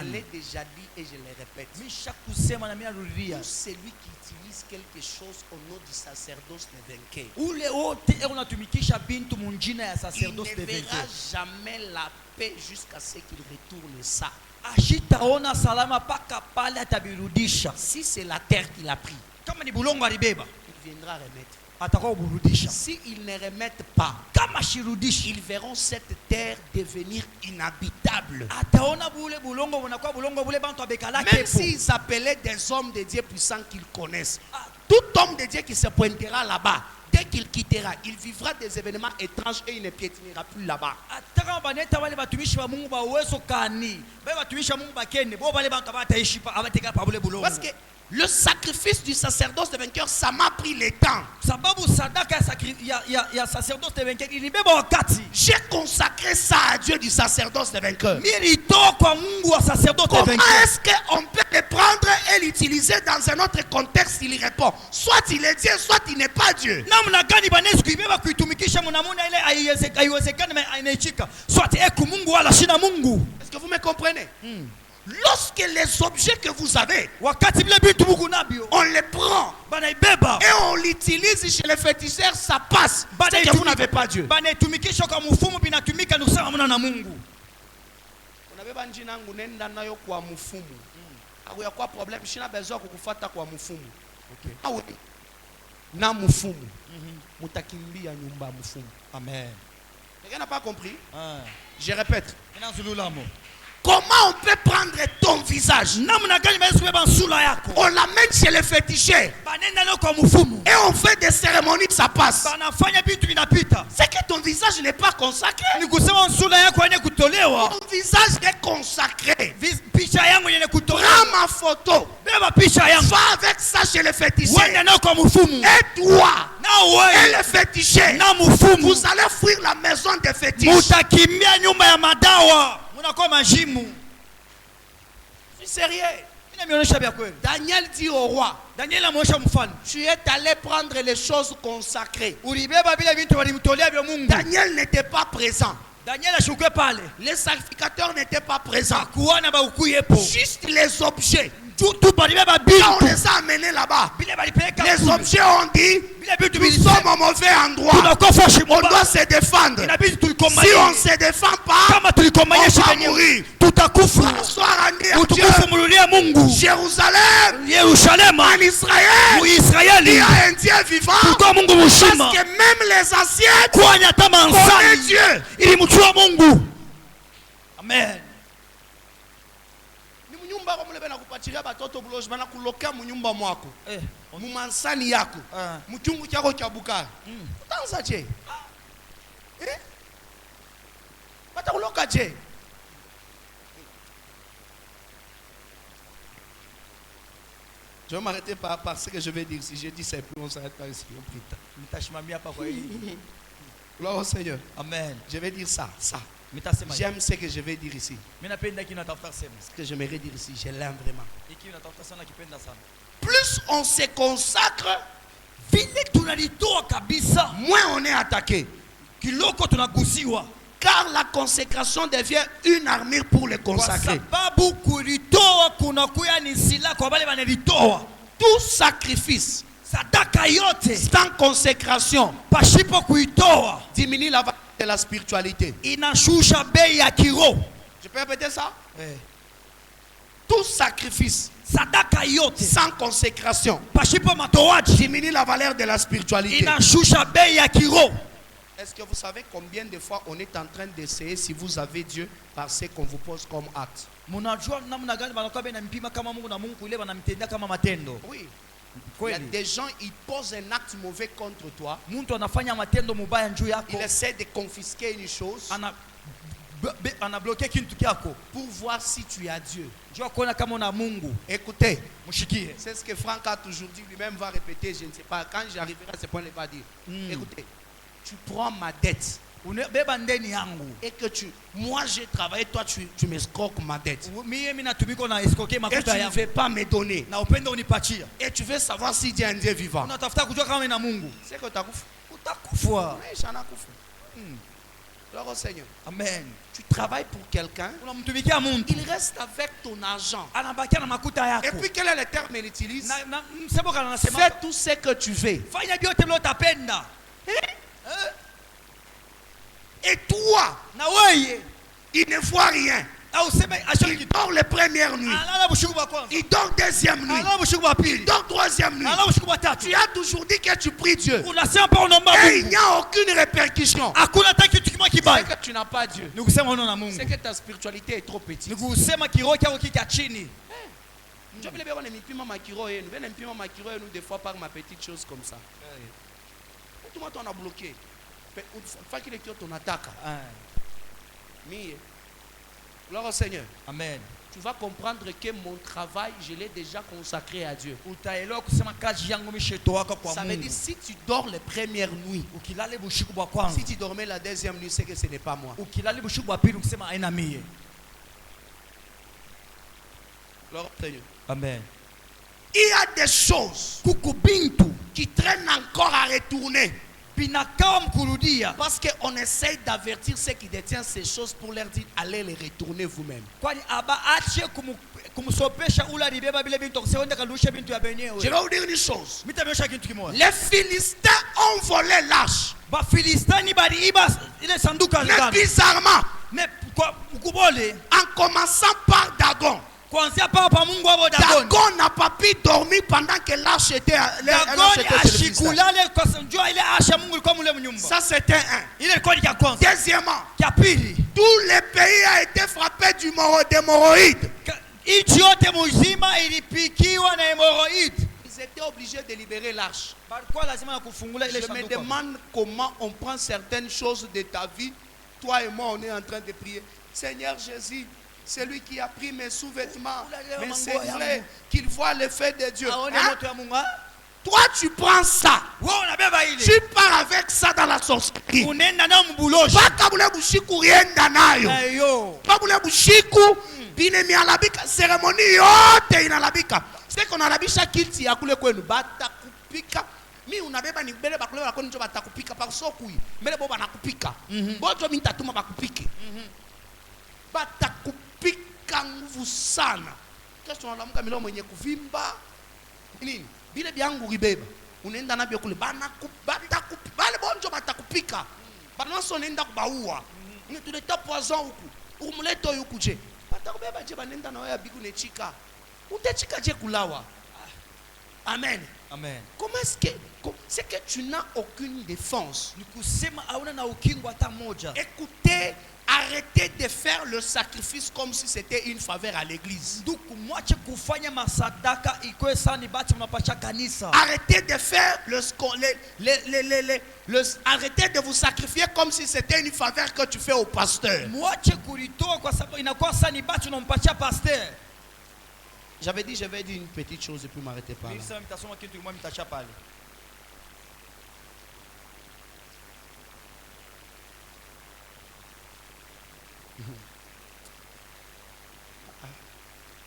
l'ai déjà dit et je le répète. Tout celui qui utilise quelque chose au nom du sacerdoce des vainqueurs, il ne verra jamais la paix jusqu'à ce qu'il retourne ça. Si c'est la terre qu'il a pris, il viendra remettre. S'ils ne remettent pas, ils verront cette terre devenir inhabitable. Même s'ils appelaient des hommes de Dieu puissants qu'ils connaissent, tout homme de Dieu qui se pointera là-bas, dès qu'il quittera, il vivra des événements étranges et il ne piétinera plus là-bas. Parce que Le sacrifice du sacerdoce de vainqueur, ça m'a pris le temps. J'ai consacré ça à Dieu du sacerdoce de vainqueur. Comment est-ce qu'on peut le prendre et l'utiliser dans un autre contexte? Il répond, soit il est Dieu, soit il n'est pas Dieu. Est-ce que vous me comprenez? Lorsque les objets que vous avez, on les prend et on l'utilise chez les féticheurs, ça passe. C'est que vous n'avez pas Dieu. Vous n'avez pas de problème. Je n'ai besoin de vous faire quoi mufumu. Ah oui. Na mufumu. Mutakimbia nyumba mufumu. Amen. Quelqu'un n'a pas compris? Je répète. Comment on peut prendre ton visage? On l'amène chez les féticheurs et on fait des cérémonies, ça passe. C'est que ton visage n'est pas consacré. Ton visage est consacré. Prends ma photo. Va avec ça chez les féticheurs. Et toi et les féticheurs, vous allez fuir la maison des fétiches. Je suis sérieux. Daniel dit au roi, tu es allé prendre les choses consacrées. Daniel n'était pas présent. Les sacrificateurs n'étaient pas présents. Juste les objets. Quand on les a amenés là-bas, les objets ont dit, nous sommes au mauvais endroit. On doit se défendre. Si on ne se défend pas, on va mourir. Bonsoir à Dieu. Jérusalem, en Israël, il y a un Dieu vivant. Parce que même les anciens connaissent Dieu. Amen. Mumansani yako mchungu chako cha bukari utanza je batakuloka je? Je vais m'arrêter par ce que je vais dire. Si je dis c'est plus, on s'arrête pas ici. On prie. Gloire au Seigneur. Amen. Je vais dire ça. J'aime ce que je vais dire ici. Ce que j'aimerais dire ici, je l'aime vraiment. Plus on se consacre, moins on est attaqué. Car la consécration devient une armure pour les consacrés. Tout sacrifice sans consécration diminue la valeur de la spiritualité. Je peux répéter ça? Tout sacrifice sans consécration diminue la valeur de la spiritualité. Est-ce que vous savez combien de fois on est en train d'essayer si vous avez Dieu par ce qu'on vous pose comme acte? Oui. Il y a des gens, ils posent un acte mauvais contre toi. Il essaie de confisquer une chose pour voir si tu as Dieu. Écoutez, c'est ce que Franck a toujours dit, lui-même va répéter, je ne sais pas, quand j'arriverai à ce point, il va dire, écoutez, tu prends ma dette et que moi j'ai travaillé, toi tu m'escroques ma dette et tu ne veux pas me donner et tu veux savoir si Dieu est un Dieu vivant. C'est que tu as Gloire au Seigneur. Amen. Tu travailles pour quelqu'un, il reste avec ton argent. Et puis quel est le terme qu'il utilise? Fais tout ce que tu veux. Et toi, il ne voit rien. Il dort les premières nuits. Il dort deuxième nuit. Il dort troisième nuit. Tu as toujours dit que tu pries Dieu. Et il n'y a aucune répercussion. C'est que tu n'as pas Dieu. C'est que ta spiritualité est trop petite. Des fois par ma petite chose comme ça. Tout le monde a bloqué. Faut qu'il ait ton attaque. Gloire au Seigneur. Amen. tu vas comprendre que mon travail, je l'ai déjà consacré à Dieu. Ça veut dire si tu dors les premières nuits, si tu dormais la deuxième nuit, c'est que ce n'est pas moi. Amen. Il y a des choses qui traînent encore à retourner. Parce qu'on essaye d'avertir ceux qui détiennent ces choses pour leur dire allez les retourner vous-même. Je vais vous dire une chose. Les Philistins ont volé l'arche. Mais bizarrement, en commençant par Dagon. Dagon n'a pas pu dormir pendant que l'arche était ça c'était un. Deuxièmement, tout le pays a été frappé d'hémorroïdes. Ils étaient obligés de libérer l'arche. Je me demande comment on prend certaines choses de ta vie. Toi et moi on est en train de prier. Seigneur Jésus, c'est lui qui a pris mes sous-vêtements. Mais c'est vrai qu'il voit l'effet de Dieu. Hein? Toi, tu prends ça. Tu pars avec ça dans la sorcellerie. C'est qu'on a la bicha qui t'y a coulé quoi nous batakupika. Mi unabeba ni bele bakule bakoni njo batakupika par sokui. Bele boba nakupika. Bojo minta tuma bakupike. Batakupika nguvu sana. Kesho nalamuka milo mwenye kuvimba. Nini? Bile byangu ribeba. Unaenda nabyo kule batakupika. Bale bonjo batakupika. Banaso nenda kubaua. Ni tuleta poison huku. Umuleto yuku je. Batakubeba je banenda na wewe biku nechika. Utechika je kulawa. Amen. Amen. Comment est-ce que c'est que tu n'as aucune défense? Écoutez, arrêtez de faire le sacrifice comme si c'était une faveur à l'église. Arrêtez de faire arrêtez de vous sacrifier comme si c'était une faveur que tu fais au pasteur. J'avais dit, je vais dire une petite chose et puis m'arrêter par là.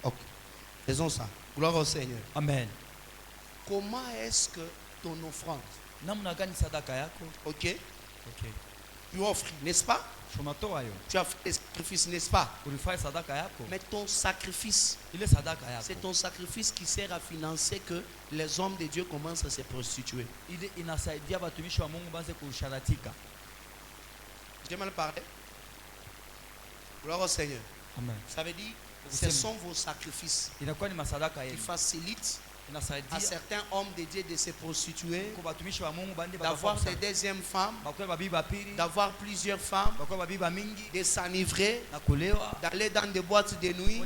Ok. Faisons ça. Gloire au Seigneur. Amen. Comment est-ce que ton offrande, ok, tu offres, n'est-ce pas? Tu as fait des sacrifices, n'est-ce pas? Mais ton sacrifice, c'est ton sacrifice qui sert à financer que les hommes de Dieu commencent à se prostituer. J'ai mal parlé. Gloire au Seigneur. Amen. Ça veut dire ce sont vos sacrifices qui facilitent à certains hommes de Dieu de se prostituer, d'avoir des deuxièmes femmes, d'avoir plusieurs femmes, de s'enivrer, d'aller dans des boîtes de nuit.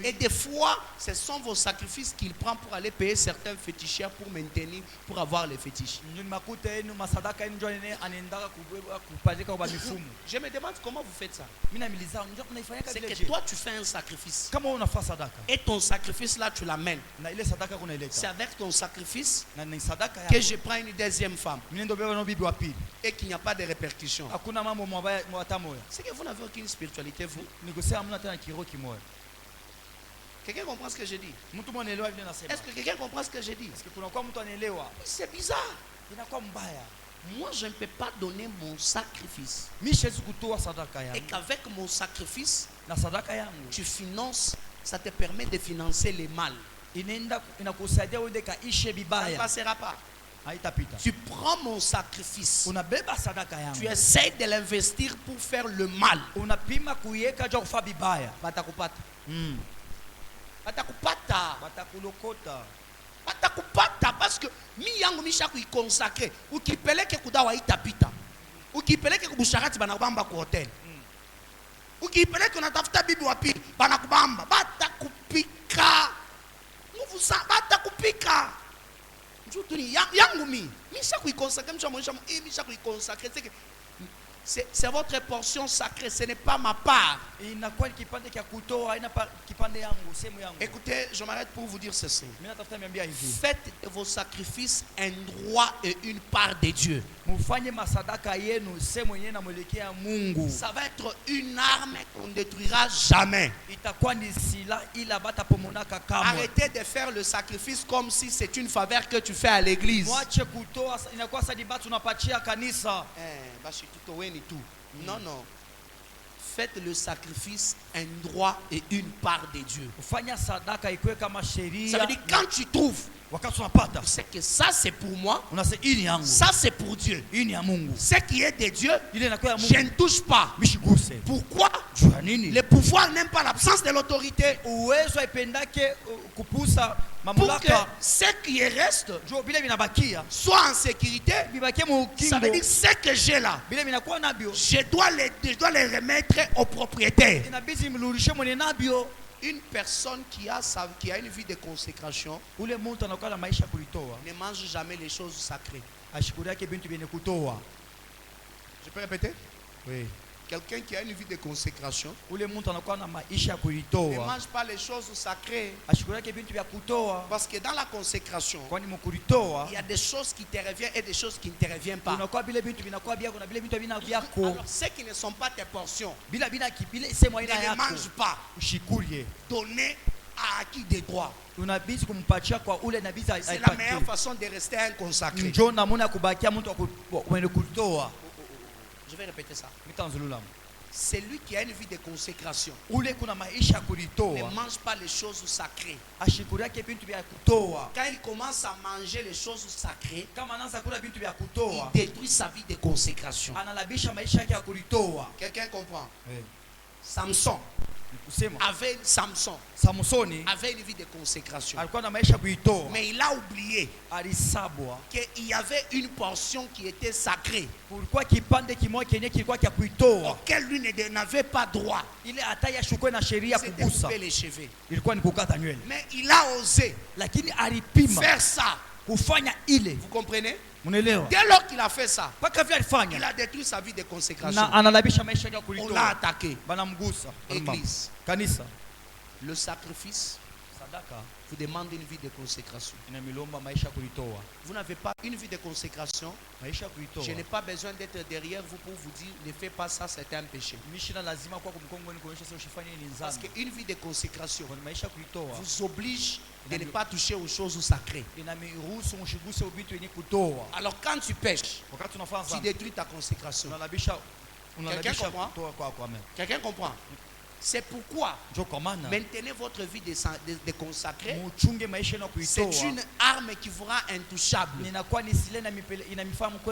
Et des fois, ce sont vos sacrifices qu'il prend pour aller payer certains féticheurs pour maintenir, pour avoir les fétiches. Je me demande comment vous faites ça. C'est que toi tu fais un sacrifice. Et ton sacrifice là tu l'amènes. C'est avec ton sacrifice que je prends une deuxième femme. Et qu'il n'y a pas de répercussions. C'est que vous n'avez aucune spiritualité vous. Quelqu'un comprend ce que je dis? Est-ce que quelqu'un comprend ce que je dis? C'est bizarre. Moi, je ne peux pas donner mon sacrifice. Et qu'avec mon sacrifice, tu finances, ça te permet de financer les mal. Ça ne passera pas. Tu prends mon sacrifice, tu essaies de l'investir pour faire le mal. Batakupata parce que mi yangu misha kuiconsacrer ukipeleke kudawa itapita ukipeleke kubusharati banakubamba ku hotel ukipeleke unatafuta bibi wapi banakubamba batakupika nguvu sa batakupika njutuni yangu misha kuiconsacrer misha kuiconsacrer c'est que C'est votre portion sacrée, ce n'est pas ma part. Écoutez, je m'arrête pour vous dire ceci. Faites de vos sacrifices un droit et une part de Dieu. Ça va être une arme qu'on ne détruira jamais. Arrêtez de faire le sacrifice comme si c'est une faveur que tu fais à l'église. Non, non. Faites le sacrifice un droit et une part de Dieu. Ça veut dire quand tu trouves, c'est que ça c'est pour moi, ça c'est pour Dieu. Ce qui est de Dieu, je ne touche pas. Pourquoi? Le pouvoir n'aime pas l'absence de l'autorité. Pour que ce qui reste soit en sécurité, ça veut dire ce que j'ai là, je dois les remettre au propriétaire. Une personne qui a une vie de consécration ne mange jamais les choses sacrées. Je peux répéter? Oui. Quelqu'un qui a une vie de consécration ne mange pas les choses sacrées. Parce que dans la consécration, il y a des choses qui te reviennent et des choses qui ne te reviennent pas. Alors, ceux qui ne sont pas tes portions, ne les mange pas. Donner à qui des droits. C'est la meilleure façon de rester inconsacré. Je vais répéter ça. Celui qui a une vie de consécration ne mange pas les choses sacrées. Quand il commence à manger les choses sacrées, il détruit sa vie de consécration. Quelqu'un comprend? Oui. Samson avait une vie de consécration. Mais il a oublié qu'il y avait une portion qui était sacrée, auquel lui n'avait pas droit. C'était couper les cheveux. Mais il a osé faire ça. Vous comprenez? Dès lors qu'il a fait ça, il a détruit sa vie de consécration. On l'a attaqué. Église. Le sacrifice vous demande une vie de consécration. Vous n'avez pas une vie de consécration. Je n'ai pas besoin d'être derrière vous pour vous dire ne fais pas ça, c'est un péché. Parce qu'une vie de consécration vous oblige de ne pas toucher aux choses sacrées. Alors quand tu pêches, tu détruis ta consécration. Quelqu'un comprend? Quelqu'un comprend? C'est pourquoi maintenez votre vie de consacré. C'est une arme qui vous rend intouchable.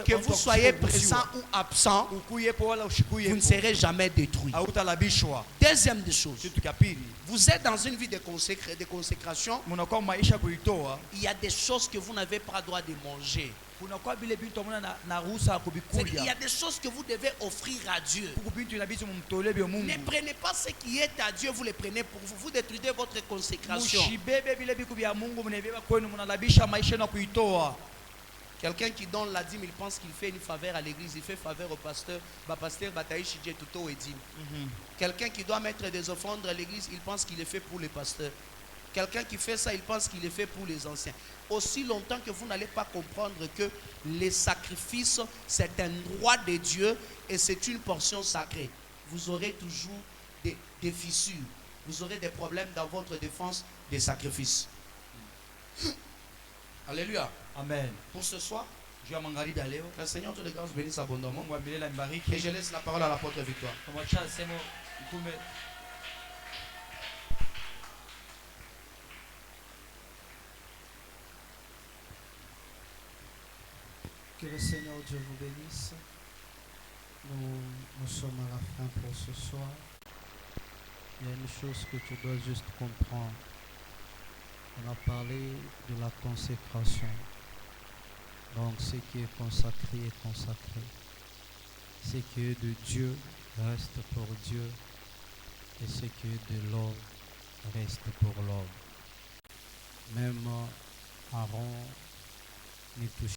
Que vous soyez présent ou absent, vous ne serez jamais détruit. Deuxième des choses, vous êtes dans une vie de consécration. Il y a des choses que vous n'avez pas le droit de manger. Il y a des choses que vous devez offrir à Dieu. Ne prenez pas ce qui est à Dieu, vous les prenez pour vous. Vous détruisez votre consécration. Quelqu'un qui donne la dîme, il pense qu'il fait une faveur à l'église, il fait faveur au pasteur. Quelqu'un qui doit mettre des offrandes à l'église, il pense qu'il est fait pour les pasteurs. Quelqu'un qui fait ça, il pense qu'il est fait pour les anciens. Aussi longtemps que vous n'allez pas comprendre que les sacrifices, c'est un droit de Dieu et c'est une portion sacrée, vous aurez toujours des fissures. Vous aurez des problèmes dans votre défense des sacrifices. Alléluia. Amen. Pour ce soir, le Seigneur de grâce bénisse abondamment. Et je laisse la parole à l'apôtre Victoire. Que le Seigneur Dieu vous bénisse. Nous sommes à la fin pour ce soir. Il y a une chose que tu dois juste comprendre. On a parlé de la consécration. Donc ce qui est consacré est consacré. Ce qui est de Dieu reste pour Dieu. Et ce qui est de l'homme reste pour l'homme. Même Aaron ne touche